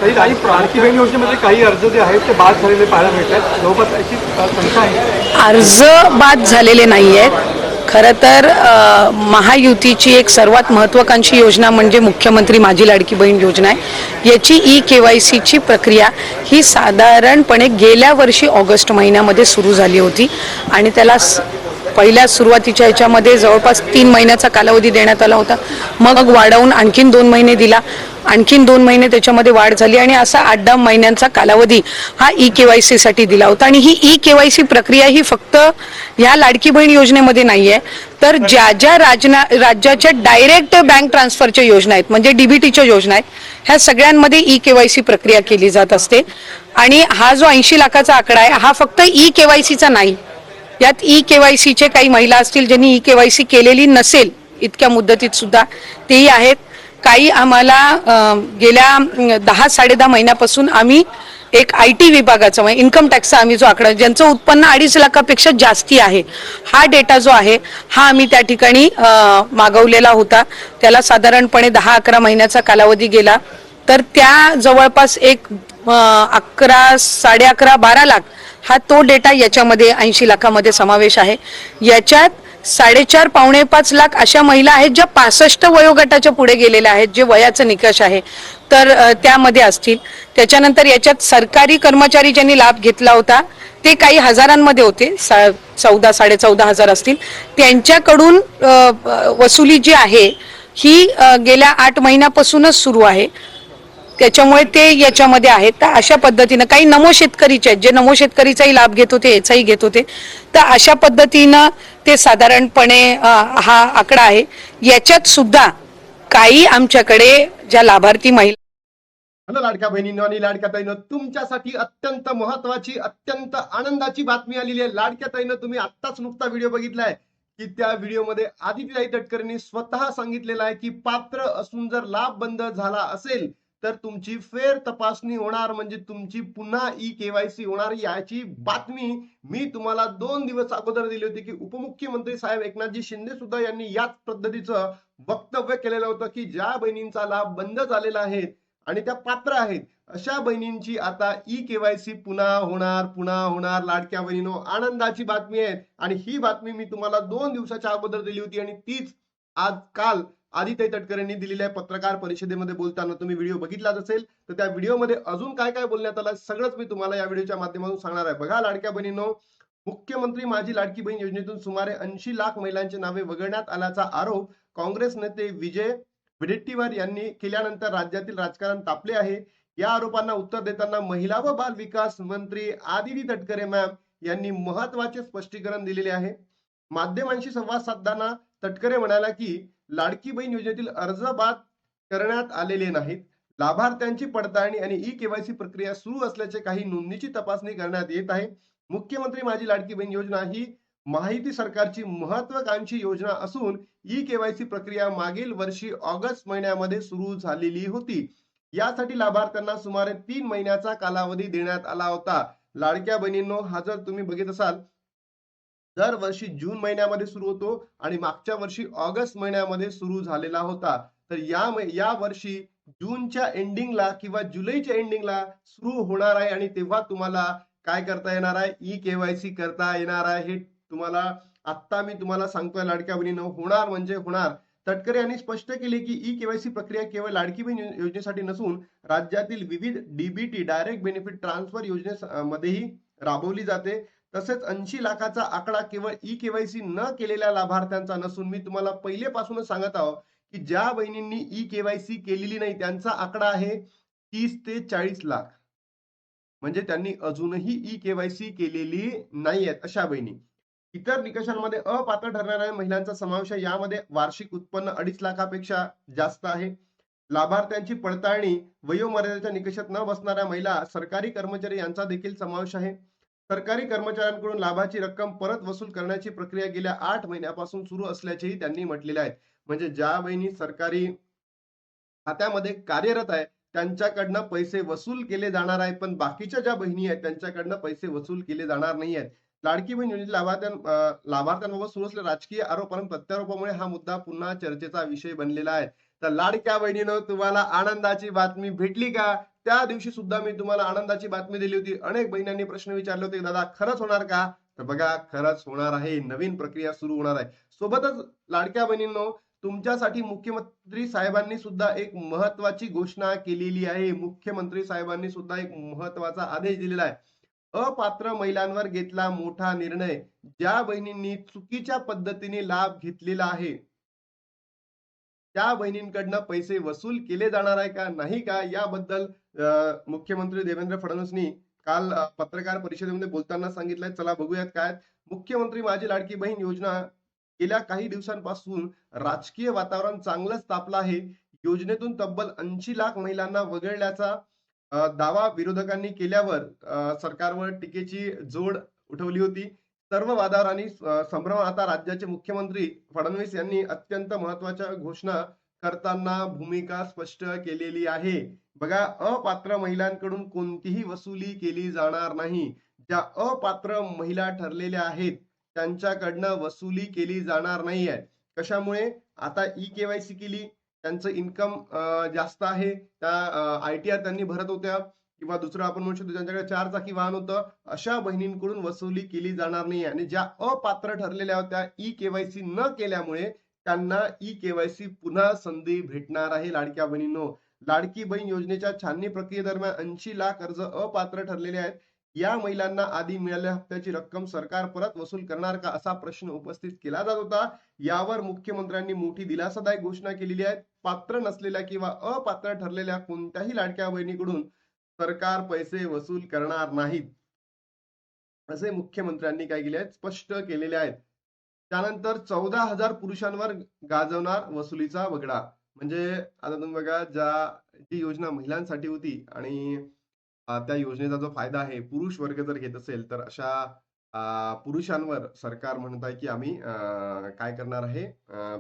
तरी काही लाडकी बहीण योजनेमध्ये काही अर्ज जे आहेत ते बाद झालेले पाहायला मिळतात, जवळपास त्याची संख्या आहे. अर्ज बाद झालेले नाही आहेत. खरं तर महायुतीची एक सर्वात महत्त्वाकांक्षी योजना म्हणजे मुख्यमंत्री माझी लाडकी बहीण योजना आहे. याची EKYCची प्रक्रिया ही साधारणपणे गेल्या वर्षी ऑगस्ट महिन्यामध्ये सुरू झाली होती आणि त्याला पहिल्या सुरुवातीच्या ह्याच्यामध्ये जवळपास 3 महिन्याचा कालावधी देण्यात आला होता. मग वाढवून आणखीन 2 महिने दिला, आणखीन 2 महिने त्याच्यामध्ये वाढ झाली आणि असा 8-10 महिन्यांचा कालावधी हा EKYCसाठी दिला होता. आणि ही EKYC प्रक्रिया ही फक्त ह्या लाडकी बहीण योजनेमध्ये नाही आहे, तर ज्या ज्या राज्याच्या डायरेक्ट बँक ट्रान्सफरच्या योजना आहेत म्हणजे DBTच्या योजना आहेत, ह्या सगळ्यांमध्ये EKYC प्रक्रिया केली जात असते. आणि हा जो 80 लाखाचा आकडा आहे हा फक्त EKYCचा नाही, यात EKYCचे काही महिला असतील ज्यांनी EKYC केलेली नसेल इतक्या मुदतीत सुद्धा तेही आहेत. काही आम्हाला गेल्या 10-10.5 महिन्यापासून आम्ही एक IT विभागाचा म्हणजे इन्कम टॅक्सचा आम्ही जो आकडा ज्यांचं उत्पन्न 2.5 लाखापेक्षा जास्ती आहे हा डेटा जो आहे हा आम्ही त्या ठिकाणी मागवलेला होता. त्याला साधारणपणे 10-11 महिन्याचा कालावधी गेला, तर त्या जवळपास एक 11, 11.5, 12 लाख हा तो डेटा याच्यामध्ये 80 लाखामध्ये समावेश आहे. याच्यात 4.5 पावणे 5 लाख अशा महिला आहेत ज्या 65 वयोगटाच्या पुढे गेलेल्या आहेत, जे वयाचा निकष आहे तर त्यामध्ये असतील. त्याच्यानंतर याच्यात सरकारी कर्मचारी ज्यांनी लाभ घेतला होता ते काही हजारांमध्ये होते, 14-14.5 हजार असतील. त्यांच्याकडून वसुली जी आहे ही गेल्या 8 महिन्यापासूनच सुरू आहे, त्याच्यामुळे ते याच्यामध्ये आहेत. तर अशा पद्धतीनं काही नमो शेतकरीचे आहेत जे नमो शेतकरीचाही लाभ घेत होते, याचाही घेत होते. तर अशा पद्धतीनं ते साधारणपणे हा आकडा आहे. याच्यात सुद्धा काही आमच्याकडे ज्या लाभार्थी महिला. हॅलो लाडक्या बहिणींनो आणि लाडक्या ताईंनो, तुमच्यासाठी अत्यंत महत्वाची, अत्यंत आनंदाची बातमी आलेली आहे. लाडक्या ताईंनो, तुम्ही आत्ताच नुकता व्हिडिओ बघितलाय की त्या व्हिडिओमध्ये आदितीताई तटकरेंनी स्वतः सांगितलेलं आहे की पात्र असून जर लाभ बंद झाला असेल तर तुमची फेर तपासणी होणार, म्हणजे तुमची पुन्हा EKYC होणार. याची बातमी मी तुम्हाला 2 दिवस अगोदर दिली होती की उपमुख्यमंत्री साहेब एकनाथजी शिंदे सुद्धा यांनी याच पद्धतीचं वक्तव्य केलेलं होतं की ज्या बहिणींचा लाभ बंद झालेला आहे आणि त्या पात्र आहेत अशा बहिणींची आता EKYC पुन्हा होणार. लाडक्या बहिणींनो, आनंदाची बातमी आहे आणि ही बातमी मी तुम्हाला 2 दिवसाच्या अगोदर दिली होती आणि तीच काल आदितीताई तटकरेंनी दिलेल्या पत्रकार परिषदेमध्ये बोलताना तुम्ही व्हिडिओ बघितलाच असेल. तर त्या व्हिडिओमध्ये अजून काय काय बोलण्यात आलं सगळंच मी तुम्हाला या व्हिडिओच्या माध्यमातून सांगणार आहे. बघा लाडक्या बहिणींनो, मुख्यमंत्री माझी लाडकी बहीण योजनेतून सुमारे 80 लाख महिलांची नावे वगळण्यात आल्याचा आरोप काँग्रेस नेते विजय वडेट्टीवार यांनी केल्यानंतर राज्यातील राजकारण तापले आहे. या आरोपांना उत्तर देताना महिला व बाल विकास मंत्री आदिती तटकरे मॅम यांनी महत्वाचे स्पष्टीकरण दिलेले आहे. माध्यमांशी संवाद साधताना तटकरे म्हणाला की लाडकी बहीण योजनेतील अर्ज बाद करण्यात आलेले नाहीत. लाभार्थ्यांची पडताळणी आणि EKYC प्रक्रिया सुरू असल्याचे काही नोंदणीची तपासणी करण्यात येत आहे. मुख्यमंत्री माझी लाडकी बहीण योजना ही महायुती सरकारची महत्वाकांक्षी योजना असून EKYC प्रक्रिया मागील वर्षी ऑगस्ट महिन्यामध्ये सुरू झालेली होती. यासाठी लाभार्थ्यांना सुमारे 3 महिन्याचा कालावधी देण्यात आला होता. लाडक्या बहिणींनो, हा जर तुम्ही बघित असाल दरवर्षी जून महिन्यामध्ये सुरू होतो आणि मागच्या वर्षी ऑगस्ट महिन्यामध्ये सुरू झालेला होता. तर या वर्षी जूनच्या एंडिंगला किंवा जुलैच्या एंडिंगला सुरू होणार आहे आणि तेव्हा तुम्हाला काय करता येणार आहे, EKYC करता येणार आहे. हे तुम्हाला आता मी तुम्हाला सांगतोय लाडक्या बहिणींनो, होणार म्हणजे होणार. तटकरे यांनी स्पष्ट केले की EKYC प्रक्रिया केवळ लाडकी बहीण योजनेसाठी नसून राज्यातील विविध DBT डायरेक्ट बेनिफिट ट्रान्सफर योजनेमध्येही राबवली जाते. तसेच 80 लाखाचा आकडा केवळ EKYC न केलेल्या लाभार्थ्यांचा नसून मी तुम्हाला पहिलेपासूनच सांगत आहोत की ज्या बहिणींनी EKYC केलेली नाही त्यांचा आकडा आहे 30 ते 40 लाख, म्हणजे त्यांनी अजूनही EKYC केलेली नाहीये अशा बहिणी. इतर निकषांमध्ये अपात्र ठरणाऱ्या महिलांचा समावेश आहे. यामध्ये वार्षिक उत्पन्न 2.5 लाखापेक्षा जास्त आहे. लाभार्थ्यांची पडताळणी, वयोमर्यादेच्या निकषात न बसणाऱ्या महिला, सरकारी कर्मचारी यांचा देखील समावेश आहे. सरकारी कर्मचाऱ्यांकडून लाभाची रक्कम परत वसूल करण्याची प्रक्रिया गेल्या 8 महिन्यापासून सुरू असल्याचेही त्यांनी म्हटलेले आहे. म्हणजे ज्या बहिणी सरकारी खात्यामध्ये कार्यरत आहे त्यांच्याकडनं पैसे वसूल केले जाणार आहेत, पण बाकीच्या ज्या बहिणी आहेत त्यांच्याकडनं पैसे वसूल केले जाणार नाही आहेत. लाडकी बहीण योजनेतील लाभार्थ्यांबाबत सुरू असलेल्या राजकीय आरोप आणि प्रत्यारोपामुळे हा मुद्दा पुन्हा चर्चेचा विषय बनलेला आहे. तर लाडक्या बहिणीनं तुम्हाला आनंदाची बातमी भेटली का? त्या दिवशी सुद्धा मी तुम्हाला आनंदाची बातमी दिली होती. अनेक बहिणींनी प्रश्न विचारले होते, दादा खरंच होणार का? तर बघा, खरंच होणार आहे. नवीन प्रक्रिया सुरू होणार आहे. सोबतच लाडक्या बहिणींनो, तुमच्यासाठी मुख्यमंत्री साहेबांनी सुद्धा एक महत्वाची घोषणा केलेली आहे. मुख्यमंत्री साहेबांनी सुद्धा एक महत्वाचा आदेश दिलेला आहे. अपात्र महिलांवर घेतला मोठा निर्णय. ज्या बहिणींनी चुकीच्या पद्धतीने लाभ घेतलेला आहे, त्या बहिणींकडनं पैसे वसूल केले जाणार आहे का नाही का, याबद्दल मुख्यमंत्री देवेंद्र फडणवीसनी काल पत्रकार परिषदेमध्ये बोलताना सांगितलंय. चला बघूयात काय. मुख्यमंत्री माझी लाडकी बहीण योजना गेल्या काही दिवसांपासून राजकीय वातावरण चांगलंच तापलं आहे. योजनेतून तब्बल 80 लाख महिलांना वगळल्याचा दावा विरोधकांनी केल्यावर सरकारवर टीकेची जोड उठवली होती. सर्व वादावर आणि संभ्रमात आता राज्याचे मुख्यमंत्री फडणवीस यांनी अत्यंत महत्वाच्या घोषणा करताना भूमिका स्पष्ट केलेली आहे. बघा, अपात्र महिलांकडून कोणतीही वसुली केली जाणार नाही. ज्या अपात्र महिला ठरलेल्या आहेत त्यांच्याकडनं वसुली केली जाणार नाहीये. कशामुळे? आता ई-केवायसी केली, त्यांचं इन्कम जास्त आहे, त्या ITR त्यांनी भरत होत्या, किंवा दुसरं आपण म्हणू शकतो ज्यांच्याकडे 4 चाकी वाहन होतं, अशा बहिणींकडून वसुली केली जाणार नाही. आणि ज्या अपात्र ठरलेल्या होत्या ई-केवायसी न केल्यामुळे त्यांना ई-केवायसी पुन्हा संधी भेटणार आहे. लाडक्या बहिणींनो, लाडकी बहीण योजनेच्या छाननी प्रक्रियेदरम्यान 80 लाख अर्ज अपात्र ठरलेले आहेत. या महिलांना आधी मिळालेल्या हप्त्याची रक्कम सरकार परत वसूल करणार का, असा प्रश्न उपस्थित केला जात होता. यावर मुख्यमंत्र्यांनी मोठी दिलासादायक घोषणा केलेली आहे. पात्र नसलेल्या किंवा अपात्र ठरलेल्या कोणत्याही लाडक्या बहिणीकडून सरकार पैसे वसूल करणार नाहीत, असे मुख्यमंत्र्यांनी काय केले आहेत, स्पष्ट केलेले आहेत. त्यानंतर 14,000 पुरुषांवर गाजवणार वसुलीचा वगळा. म्हणजे आता तुम्ही बघा, जी योजना महिलांसाठी होती आणि त्या योजनेचा जो फायदा आहे पुरुष वर्ग जर घेत असेल, तर अशा पुरुषांवर सरकार म्हणत आहे की आम्ही काय करणार आहे,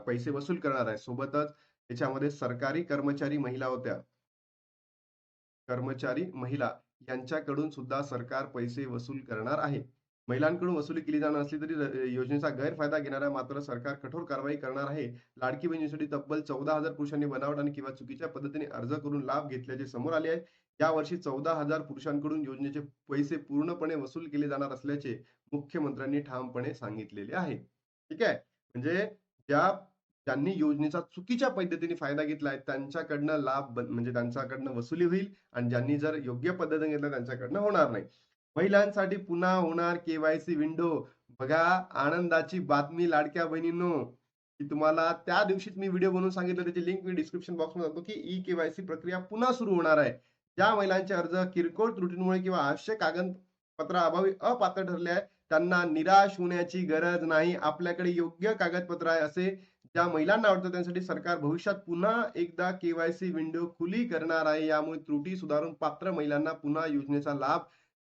पैसे वसूल करणार आहे. सोबतच त्याच्यामध्ये सरकारी कर्मचारी महिला होत्या, कर्मचारी महिला यांच्याकडून सुद्धा सरकार पैसे वसूल करणार आहे. महिलांकडून वसुली केली जाणार असली तरी योजनेचा गैरफायदा घेणारा मात्र सरकार कठोर कारवाई करणार आहे. लाडकी बहिणीसाठी तब्बल 14,000 पुरुषांनी बनावट आणि किंवा चुकीच्या पद्धतीने अर्ज करून लाभ घेतल्याचे समोर आले आहे. यावर्षी 14,000 पुरुषांकडून योजनेचे पैसे पूर्णपणे वसूल केले जाणार असल्याचे मुख्यमंत्र्यांनी ठामपणे सांगितलेले आहे. ठीक आहे. म्हणजे ज्यांनी योजनेचा चुकीच्या पद्धतीने फायदा घेतलाय त्यांच्याकडनं म्हणजे त्यांच्याकडनं वसुली होईल, आणि ज्यांनी जर योग्य पद्धतीने घेतला त्यांच्याकडनं होणार नाही. महिलांसाठी पुन्हा होणार केवायसी विंडो. बघा, आनंदाची बातमी लाडक्या बहिणींनो, की तुम्हाला त्या दिवशीच मी व्हिडिओ बनवून सांगितलं, त्याची लिंक मी डिस्क्रिप्शन बॉक्समध्ये देतो, की ई-केवायसी प्रक्रिया पुन्हा सुरू होणार आहे. ज्या महिलांचे अर्ज किरकोळ त्रुटींमुळे किंवा आवश्यक कागदपत्राअभावी अपात्र ठरले आहे त्यांना निराश होण्याची गरज नाही. आपल्याकडे योग्य कागदपत्र आहे असे ज्या महिलांना वाटतं त्यांसाठी सरकार भविष्यात पुन्हा एकदा केवायसी विंडो खुली करणार आहे. यामुळे त्रुटी सुधारून पात्र महिलांना पुन्हा योजनेचा लाभ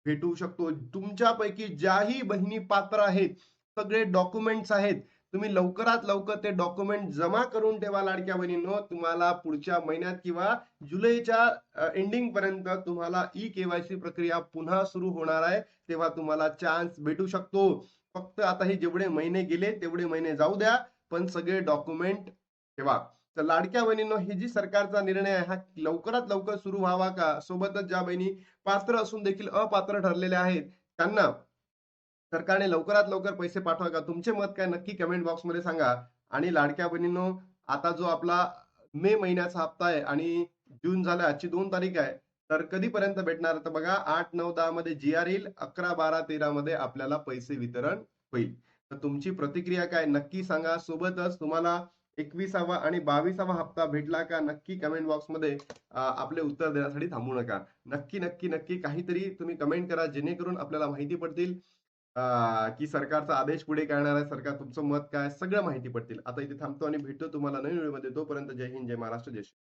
भेटू शकतो. तुमच्यापैकी ज्याही बहिणी पात्र आहेत, सगळे डॉक्युमेंट्स आहेत, तुम्ही लवकरात लवकर ते डॉक्युमेंट जमा करून ठेवा. लाडक्या बहिणींनो, तुम्हाला पुढच्या महिन्यात किंवा जुलैच्या एंडिंग पर्यंत तुम्हाला ई-केवायसी प्रक्रिया पुन्हा सुरू होणार आहे, तेव्हा तुम्हाला चान्स भेटू शकतो. फक्त आता हे जेवढे महिने गेले तेवढे महिने जाऊ द्या, पण सगळे डॉक्युमेंट ठेवा. तर लाडक्या बहिणींनो, ही जी सरकारचा निर्णय आहे हा लवकरात लवकर सुरू व्हावा का? सोबतच ज्या बहिणी पात्र असून देखील अपात्र ठरलेल्या आहेत त्यांना सरकारने लवकरात लवकर पैसे पाठवा का? तुमचे मत काय, नक्की कमेंट बॉक्स मध्ये सांगा. आणि लाडक्या बहिणींनो, आता जो आपला मे महिन्याचा हप्ता आहे आणि जून झाला, आजची 2 तारीख आहे, तर कधीपर्यंत भेटणार? तर बघा, 8, 9, 10 मध्ये GR येईल, 11, 12, 13 मध्ये आपल्याला पैसे वितरण होईल. तर तुमची प्रतिक्रिया काय, नक्की सांगा. सोबतच तुम्हाला 21वा आणि 22वा हप्ता भेटला का, नक्की कमेंट बॉक्स मध्ये आपले उत्तर देण्यासाठी थांबू नका. नक्की नक्की नक्की काहीतरी तुम्ही कमेंट करा, जेणेकरून आपल्याला माहिती पडतील की सरकारचा आदेश पुढे काय येणार आहे, सरकार तुमचं मत काय, सगळं माहिती पडतील. आता इथे थांबतो आणि भेटतो तुम्हाला नवीन व्हिडिओमध्ये. तोपर्यंत जय हिंद, जय महाराष्ट्र, जय श्री